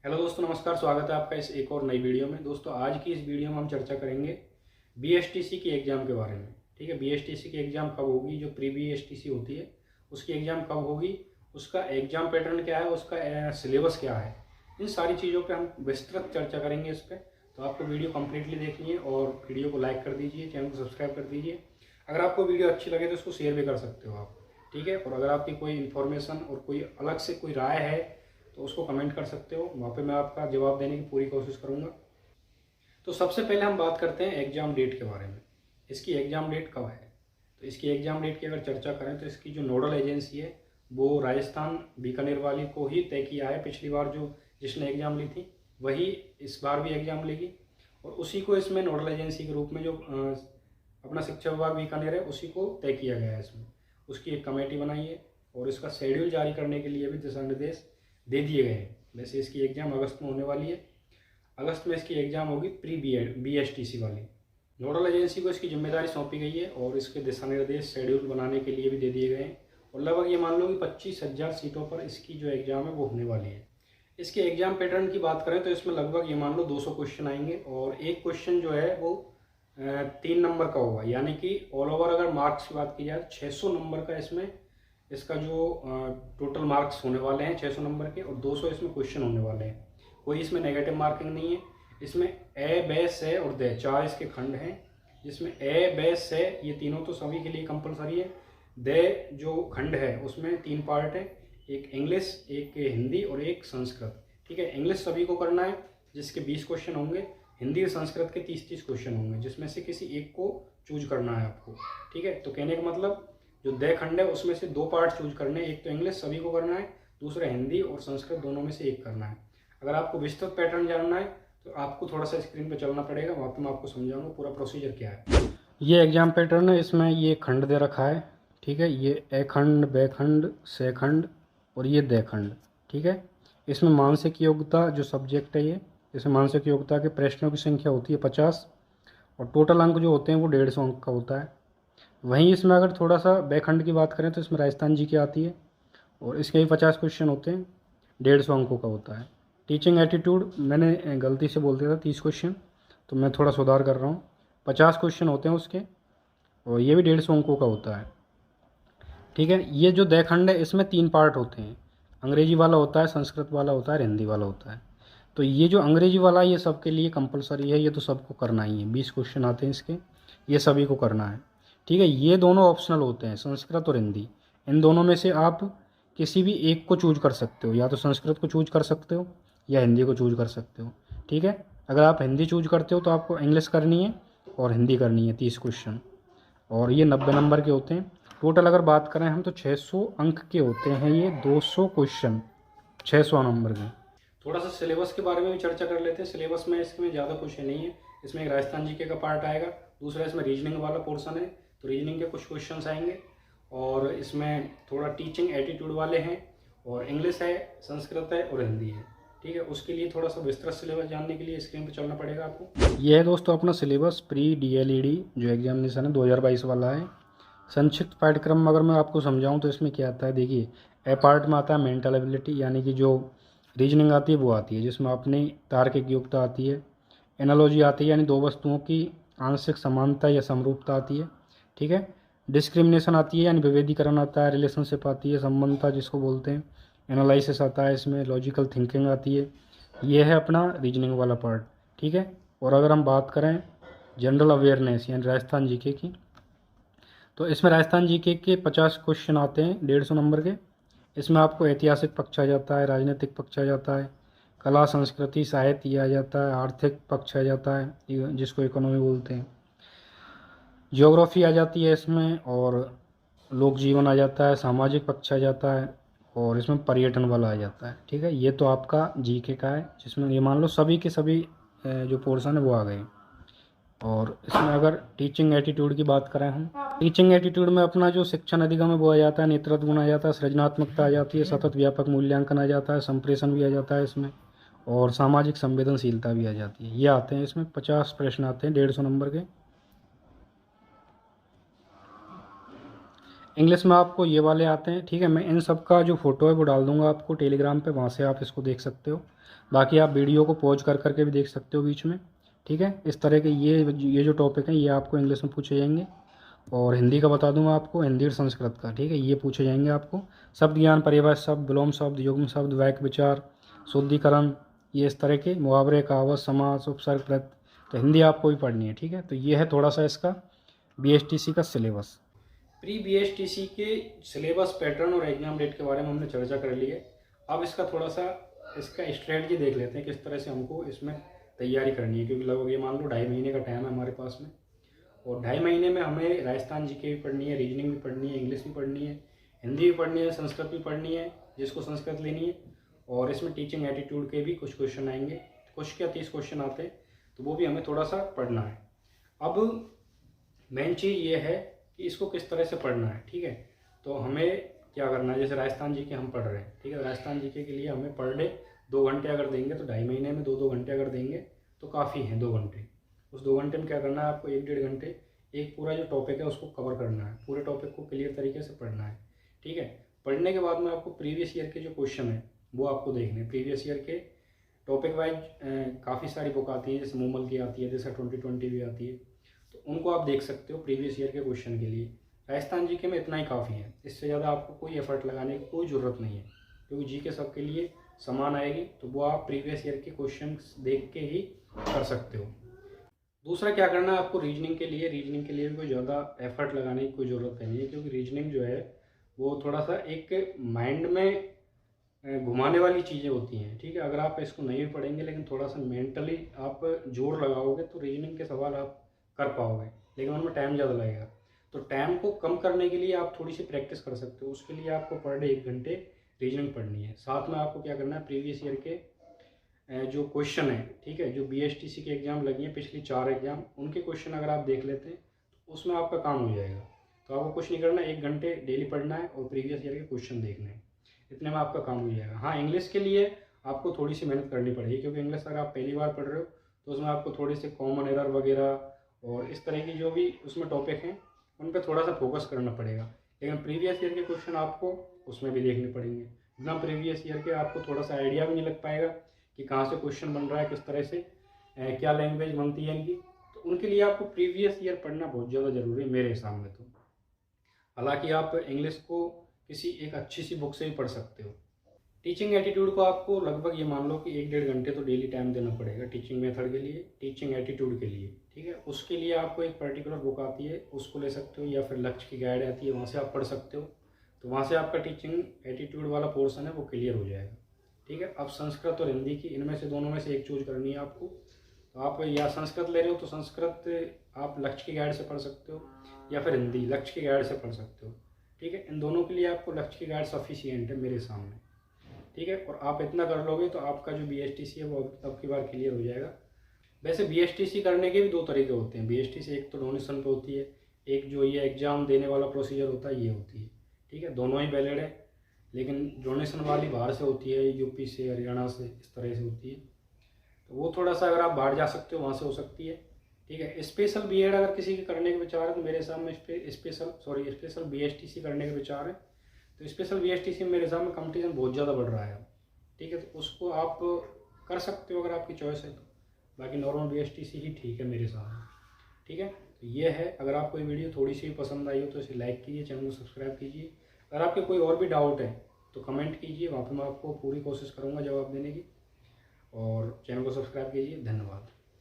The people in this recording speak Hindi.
हेलो दोस्तों, नमस्कार। स्वागत है आपका इस एक और नई वीडियो में। दोस्तों, आज की इस वीडियो में हम चर्चा करेंगे बीएसटीसी की एग्ज़ाम के बारे में। ठीक है, बीएसटीसी की एग्ज़ाम कब होगी, जो प्री बीएसटीसी होती है उसकी एग्ज़ाम कब होगी, उसका एग्ज़ाम पैटर्न क्या है, उसका सिलेबस क्या है, इन सारी चीज़ों पे हम विस्तृत चर्चा करेंगे इस पर। तो आपको वीडियो कम्प्लीटली देखनी है और वीडियो को लाइक कर दीजिए, चैनल को सब्सक्राइब कर दीजिए। अगर आपको वीडियो अच्छी लगे तो उसको शेयर भी कर सकते हो आप। ठीक है, और अगर आपकी कोई इन्फॉर्मेशन और कोई अलग से कोई राय है तो उसको कमेंट कर सकते हो, वहाँ पे मैं आपका जवाब देने की पूरी कोशिश करूँगा। तो सबसे पहले हम बात करते हैं एग्ज़ाम डेट के बारे में। इसकी एग्ज़ाम डेट कब है? तो इसकी एग्ज़ाम डेट की अगर चर्चा करें तो इसकी जो नोडल एजेंसी है वो राजस्थान बीकानेर वाली को ही तय किया है। पिछली बार जो जिसने एग्ज़ाम ली थी वही इस बार भी एग्ज़ाम लेगी, और उसी को इसमें नोडल एजेंसी के रूप में जो अपना शिक्षा विभाग बीकानेर है उसी को तय किया गया है। इसमें उसकी एक कमेटी बनाई है और इसका शेड्यूल जारी करने के लिए भी दिशा निर्देश दे दिए गए हैं। वैसे इसकी एग्ज़ाम अगस्त में होने वाली है। अगस्त में इसकी एग्ज़ाम होगी प्री बीएसटीसी वाली। नोडल एजेंसी को इसकी जिम्मेदारी सौंपी गई है और इसके दिशा निर्देश शेड्यूल बनाने के लिए भी दे दिए गए हैं। और लगभग ये मान लो कि 25,000 सीटों पर इसकी जो एग्ज़ाम है वो होने वाली है। इसके एग्ज़ाम पैटर्न की बात करें तो इसमें लगभग ये मान लो 200 क्वेश्चन आएंगे, और एक क्वेश्चन जो है वो 3 नंबर का होगा। यानी कि ऑल ओवर अगर मार्क्स की बात की जाए तो 600 नंबर का इसमें इसका जो टोटल मार्क्स होने वाले हैं 600 नंबर के, और 200 इसमें क्वेश्चन होने वाले हैं। कोई इसमें नेगेटिव मार्किंग नहीं है। इसमें ए, बे, से और दे 4 इसके खंड हैं, जिसमें ए, बे, से ये तीनों तो सभी के लिए कंपलसरी है। दे जो खंड है उसमें 3 पार्ट है, एक इंग्लिश, एक हिंदी और एक संस्कृत। ठीक है, इंग्लिश सभी को करना है जिसके 20 क्वेश्चन होंगे, हिंदी और संस्कृत के 30-30 क्वेश्चन होंगे, जिसमें से किसी एक को चूज करना है आपको। ठीक है, तो कहने का मतलब जो दे खंड है उसमें से 2 पार्ट चूज करने हैं, एक तो इंग्लिश सभी को करना है, दूसरा हिंदी और संस्कृत दोनों में से एक करना है। अगर आपको विस्तृत पैटर्न जानना है तो आपको थोड़ा सा स्क्रीन पे चलना पड़ेगा, वहाँ पे मैं आपको समझाऊंगा पूरा प्रोसीजर क्या है। ये एग्जाम पैटर्न है, इसमें ये खंड दे रखा है। ठीक है, ये ए खंड, बे खंड, से खंड और ये दे खंड। ठीक है, इसमें मानसिक योग्यता जो सब्जेक्ट है ये, इसमें मानसिक योग्यता के प्रश्नों की संख्या होती है 50, और टोटल अंक जो होते हैं वो 150 अंक का होता है। वहीं इसमें अगर थोड़ा सा बैखंड की बात करें तो इसमें राजस्थान जी की आती है, और इसके भी 50 क्वेश्चन होते हैं, 150 अंकों का होता है। टीचिंग एटीट्यूड मैंने गलती से बोल दिया था 30 क्वेश्चन, तो मैं थोड़ा सुधार कर रहा हूँ। 50 क्वेश्चन होते हैं उसके, और ये भी 150 अंकों का होता है। ठीक है, ये जो दयखंड है इसमें 3 पार्ट होते हैं, अंग्रेजी वाला होता है, संस्कृत वाला होता है, हिंदी वाला होता है। तो ये जो अंग्रेजी वाला ये सबके लिए कंपलसरी है, ये तो सबको करना ही है। 20 क्वेश्चन आते हैं इसके, ये सभी को करना है। ठीक है, ये दोनों ऑप्शनल होते हैं, संस्कृत और हिंदी। इन दोनों में से आप किसी भी एक को चूज कर सकते हो, या तो संस्कृत को चूज कर सकते हो या हिंदी को चूज कर सकते हो। ठीक है, अगर आप हिंदी चूज करते हो तो आपको इंग्लिश करनी है और हिंदी करनी है 30 क्वेश्चन, और ये 90 नंबर के होते हैं। टोटल अगर बात करें हम तो 600 अंक के होते हैं ये 200 क्वेश्चन, 600 नंबर के। थोड़ा सा सिलेबस के बारे में भी चर्चा कर लेते हैं। सिलेबस में इसमें ज़्यादा कुछ नहीं है। इसमें एक राजस्थान जीके का पार्ट आएगा, दूसरा इसमें रीजनिंग वाला पोर्शन है, तो रीजनिंग के कुछ क्वेश्चंस आएंगे, और इसमें थोड़ा टीचिंग एटीट्यूड वाले हैं, और इंग्लिश है, संस्कृत है और हिंदी है। ठीक है, उसके लिए थोड़ा सा विस्तृत सिलेबस जानने के लिए स्क्रीन पर चलना पड़ेगा आपको। ये है दोस्तों अपना सिलेबस प्री डीएलईडी जो एग्जामिनेशन है 2022 वाला है। संक्षिप्त पाठ्यक्रम अगर मैं आपको समझाऊं तो इसमें क्या आता है, देखिए ए पार्ट में आता है मेंटल एबिलिटी, यानी कि जो रीजनिंग आती है वो आती है, जिसमें अपनी तार्किक योग्यता आती है। एनालॉजी आती है, यानी दो वस्तुओं की आंशिक समानता या समरूपता आती है। ठीक है, डिस्क्रिमिनेशन आती है, यानी विभेदीकरण आता है। रिलेशनशिप आती है, संबंधता जिसको बोलते हैं। एनालिसिस आता है, इसमें लॉजिकल थिंकिंग आती है। ये है अपना रीजनिंग वाला पार्ट। ठीक है, और अगर हम बात करें जनरल अवेयरनेस यानी राजस्थान जीके की, तो इसमें राजस्थान जीके के 50 क्वेश्चन आते हैं 150 नंबर के। इसमें आपको ऐतिहासिक पक्ष आ जाता है, राजनीतिक पक्ष आ जाता है, कला संस्कृति साहित्य आ जाता है, आर्थिक पक्ष आ जाता है जिसको इकोनॉमी बोलते हैं, ज्योग्राफी आ जाती है इसमें, और लोक जीवन आ जाता है, सामाजिक पक्ष आ जाता है, और इसमें पर्यटन वाला आ जाता है। ठीक है, ये तो आपका जीके का है, जिसमें ये मान लो सभी के सभी जो पोर्शन है वो आ गए। और इसमें अगर टीचिंग एटीट्यूड की बात करें हम, टीचिंग एटीट्यूड में अपना जो शिक्षण अधिगम है वो आ जाता है, नेतृत्व गुण आ जाता है, सृजनात्मकता आ जाती है, सतत व्यापक मूल्यांकन आ जाता है, संप्रेषण भी आ जाता है इसमें, और सामाजिक संवेदनशीलता भी आ जाती है। ये आते हैं इसमें 50 प्रश्न आते हैं 150 नंबर के। इंग्लिश में आपको ये वाले आते हैं, ठीक है। मैं इन सब का जो फ़ोटो है वो डाल दूंगा आपको टेलीग्राम पे, वहाँ से आप इसको देख सकते हो। बाकी आप वीडियो को पॉज कर करके भी देख सकते हो बीच में, ठीक है। इस तरह के ये जो टॉपिक हैं ये आपको इंग्लिश में पूछे जाएंगे। और हिंदी का बता दूंगा आपको, हिंदी और संस्कृत का, ठीक है। ये पूछे जाएंगे आपको। शब्द ज्ञान, परिभाषा शब्द, विलोम शब्द, युग्म शब्द, वाक्य विचार, शुद्धिकरण, ये इस तरह के मुहावरे, कहावत, समास, उपसर्ग, प्रत्यय। तो हिंदी आपको भी पढ़नी है, ठीक है। तो ये है थोड़ा सा इसका BSTC का सिलेबस। प्री BSTC के सिलेबस, पैटर्न और एग्जाम डेट के बारे में हमने चर्चा कर ली है। अब इसका थोड़ा सा इसका स्ट्रेटजी देख लेते हैं, किस तरह से हमको इसमें तैयारी करनी है। क्योंकि लगभग ये मान लो 2.5 महीने का टाइम है हमारे पास में, और 2.5 महीने में हमें राजस्थान GK भी पढ़नी है, रीजनिंग भी पढ़नी है, इंग्लिश भी पढ़नी है, हिंदी भी पढ़नी है, संस्कृत भी पढ़नी है जिसको संस्कृत लेनी है। और इसमें टीचिंग एटीट्यूड के भी कुछ क्वेश्चन आएंगे, कुछ क्या 30 क्वेश्चन आते हैं, तो वो भी हमें थोड़ा सा पढ़ना है। अब मेन चीज़ ये है कि इसको किस तरह से पढ़ना है, ठीक है। तो हमें क्या करना है, जैसे राजस्थान GK हम पढ़ रहे हैं, ठीक है। राजस्थान GK के लिए हमें पर डे 2 घंटे अगर देंगे, तो 2.5 महीने में 2-2 घंटे अगर देंगे तो काफ़ी हैं 2 घंटे। उस 2 घंटे में क्या करना है आपको, 1-1.5 घंटे एक पूरा जो टॉपिक है उसको कवर करना है, पूरे टॉपिक को क्लियर तरीके से पढ़ना है, ठीक है। पढ़ने के बाद में आपको प्रीवियस ईयर के जो क्वेश्चन है वो आपको देखने हैं। प्रीवियस ईयर के टॉपिक वाइज काफ़ी सारी बुक आती है, जैसे मूमल की आती है, जैसे 2020 भी आती है, तो उनको आप देख सकते हो प्रीवियस ईयर के क्वेश्चन के लिए। राजस्थान GK में इतना ही काफ़ी है, इससे ज़्यादा आपको कोई एफर्ट लगाने की कोई ज़रूरत नहीं है, क्योंकि GK सबके लिए समान आएगी। तो वो आप प्रीवियस ईयर के क्वेश्चन देख के ही कर सकते हो। दूसरा क्या करना है आपको, रीजनिंग के लिए भी कोई ज़्यादा एफर्ट लगाने की कोई ज़रूरत नहीं है, क्योंकि रीजनिंग जो है वो थोड़ा सा एक माइंड में घुमाने वाली चीज़ें होती हैं, ठीक है। अगर आप इसको नहीं भी पढ़ेंगे लेकिन थोड़ा सा मेंटली आप जोर लगाओगे तो रीजनिंग के सवाल आप कर पाओगे, लेकिन उनमें टाइम ज़्यादा लगेगा। तो टाइम को कम करने के लिए आप थोड़ी सी प्रैक्टिस कर सकते हो। उसके लिए आपको पर डे 1 घंटे रीजनिंग पढ़नी है। साथ में आपको क्या करना है, प्रीवियस ईयर के जो क्वेश्चन है, ठीक है, जो BSTC के एग्ज़ाम लगी हैं पिछली 4 एग्ज़ाम, उनके क्वेश्चन अगर आप देख लेते हैं तो उसमें आपका काम हो जाएगा। तो आपको कुछ नहीं करना, 1 घंटे डेली पढ़ना है और प्रीवियस ईयर के क्वेश्चन देखने हैं, इतने में आपका काम हो जाएगा। हाँ, इंग्लिश के लिए आपको थोड़ी सी मेहनत करनी पड़ेगी, क्योंकि इंग्लिश अगर आप पहली बार पढ़ रहे हो तो उसमें आपको थोड़ी सी कॉमन एरर वगैरह और इस तरह की जो भी उसमें टॉपिक हैं उन पर थोड़ा सा फोकस करना पड़ेगा। लेकिन प्रीवियस ईयर के क्वेश्चन आपको उसमें भी देखने पड़ेंगे। बिना प्रीवियस ईयर के आपको थोड़ा सा आइडिया भी नहीं लग पाएगा कि कहाँ से क्वेश्चन बन रहा है, किस तरह से क्या लैंग्वेज बनती है इनकी। तो उनके लिए आपको प्रीवियस ईयर पढ़ना बहुत ज़्यादा ज़रूरी है मेरे हिसाब में। तो हालांकि आप इंग्लिश को किसी एक अच्छी सी बुक से भी पढ़ सकते हो। टीचिंग एटीट्यूड को आपको लगभग ये मान लो कि 1-1.5 घंटे तो डेली टाइम देना पड़ेगा टीचिंग मेथड के लिए, टीचिंग एटीट्यूड के लिए, ठीक है। उसके लिए आपको एक पर्टिकुलर बुक आती है, उसको ले सकते हो, या फिर लक्ष्य की गाइड आती है, वहाँ से आप पढ़ सकते हो। तो वहाँ से आपका टीचिंग एटीट्यूड वाला पोर्शन है वो क्लियर हो जाएगा, ठीक है। अब संस्कृत और हिंदी की, इनमें से दोनों में से एक चूज करनी है आपको। तो आप या संस्कृत ले रहे हो तो संस्कृत आप लक्ष्य की गाइड से पढ़ सकते हो, या फिर हिंदी लक्ष्य की गाइड से पढ़ सकते हो, ठीक है। इन दोनों के लिए आपको लक्ष्य की गाइड सफिशियंट है मेरे सामने, ठीक है। और आप इतना कर लोगे तो आपका जो BSTC है वो अब की बार क्लियर हो जाएगा। वैसे BSTC करने के भी 2 तरीके होते हैं। BSTC एक तो डोनेशन पे होती है, एक जो ये एग्ज़ाम देने वाला प्रोसीजर होता है ये होती है, ठीक है। दोनों ही वैलिड है, लेकिन डोनेशन वाली बाहर से होती है, यूपी से, हरियाणा से, इस तरह से होती है। तो वो थोड़ा सा अगर आप बाहर जा सकते हो वहाँ से हो सकती है, ठीक है। स्पेशल BEd अगर किसी के करने के विचार है तो मेरे हिसाब में स्पेशल BSTC करने के विचार है। तो स्पेशल BSTC में मेरे हिसाब में कंपटीशन बहुत ज़्यादा बढ़ रहा है, ठीक है। तो उसको आप कर सकते हो अगर आपकी चॉइस है तो। बाकी नॉर्मल BSTC ही ठीक है मेरे हिसाब में, ठीक है। तो ये है, अगर आपको ये वीडियो थोड़ी सी पसंद आई हो तो इसे लाइक कीजिए, चैनल को सब्सक्राइब कीजिए। अगर आपके कोई और भी डाउट है तो कमेंट कीजिए, वहाँ पर मैं आपको पूरी कोशिश करूँगा जवाब देने की। और चैनल को सब्सक्राइब कीजिए। धन्यवाद।